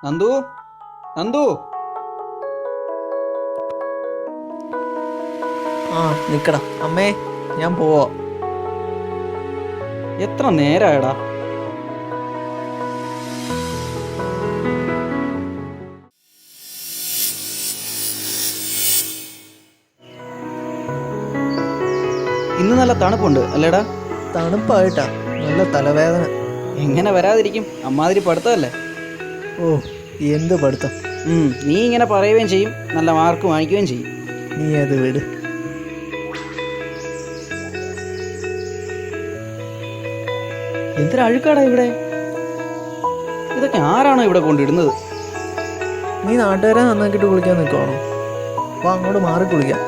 നന്ദു, നന്ദു. ആ നിക്കടാ അമ്മേ, ഞാൻ പോവാ. എത്ര നേരായടാ? ഇന്ന് നല്ല തണുപ്പുണ്ട് അല്ലേടാ? തണുപ്പായിട്ടാ, നല്ല തലവേദന. എങ്ങനെ വരാതിരിക്കും, അമ്മാതിരി പഠിത്തമല്ലേ. ഓ, എന്ത് പഠിത്തം. നീ ഇങ്ങനെ പറയുകയും ചെയ്യും, നല്ല മാർക്ക് വാങ്ങിക്കുകയും ചെയ്യും. നീ അത് വിട്. എന്തൊരു അഴുക്കാടാ ഇവിടെ. ഇതൊക്കെ ആരാണോ ഇവിടെ കൊണ്ടിടുന്നത്? നീ നാട്ടുകാരെ നന്നാക്കിയിട്ട് കുളിക്കാൻ നിൽക്കുവാണോ? അപ്പോൾ അങ്ങോട്ട് മാറി കുളിക്കാം.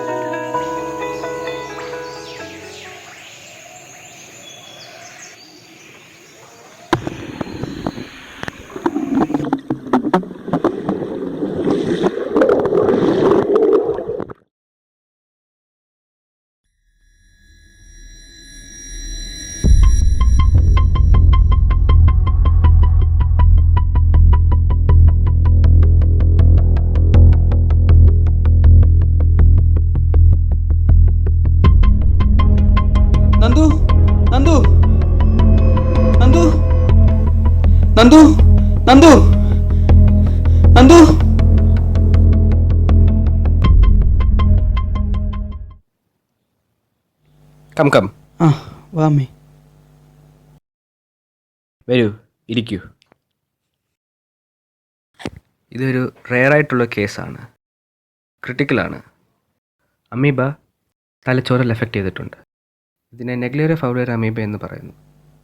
നന്ദു, നന്ദു, നന്ദു, നന്ദു, നന്ദു, നന്ദു. Come come. ആ വാമേ. വരൂ, ഇരിക്കൂ. ഇതൊരു റെയറായിട്ടുള്ള കേസാണ്. ക്രിട്ടിക്കലാണ്. അമീബ തലച്ചോറിൽ എഫക്റ്റ് ചെയ്തിട്ടുണ്ട്. ഇതിനെ നെഗ്ലേറിയ ഫൗളർ അമീബ എന്ന് പറയുന്നു.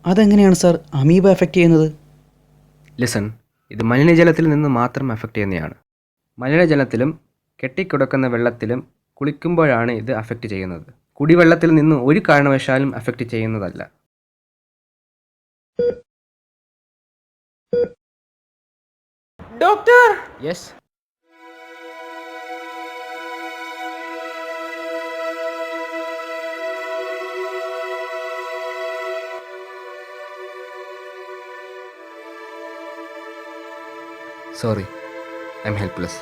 അതെങ്ങനെയാണ് സാർ അമീബ എഫക്റ്റ് ചെയ്യുന്നത്? ലിസൺ, ഇത് മലിനജലത്തിൽ നിന്ന് മാത്രം എഫക്റ്റ് ചെയ്യുന്നതാണ്. മലിനജലത്തിലും കെട്ടിക്കിടക്കുന്ന വെള്ളത്തിലും കുളിക്കുമ്പോഴാണ് ഇത് അഫക്റ്റ് ചെയ്യുന്നത്. കുടിവെള്ളത്തിൽ നിന്ന് ഒരു കാരണവശാലും അഫക്റ്റ് ചെയ്യുന്നതല്ല. Doctor. Yes. Sorry, I'm helpless.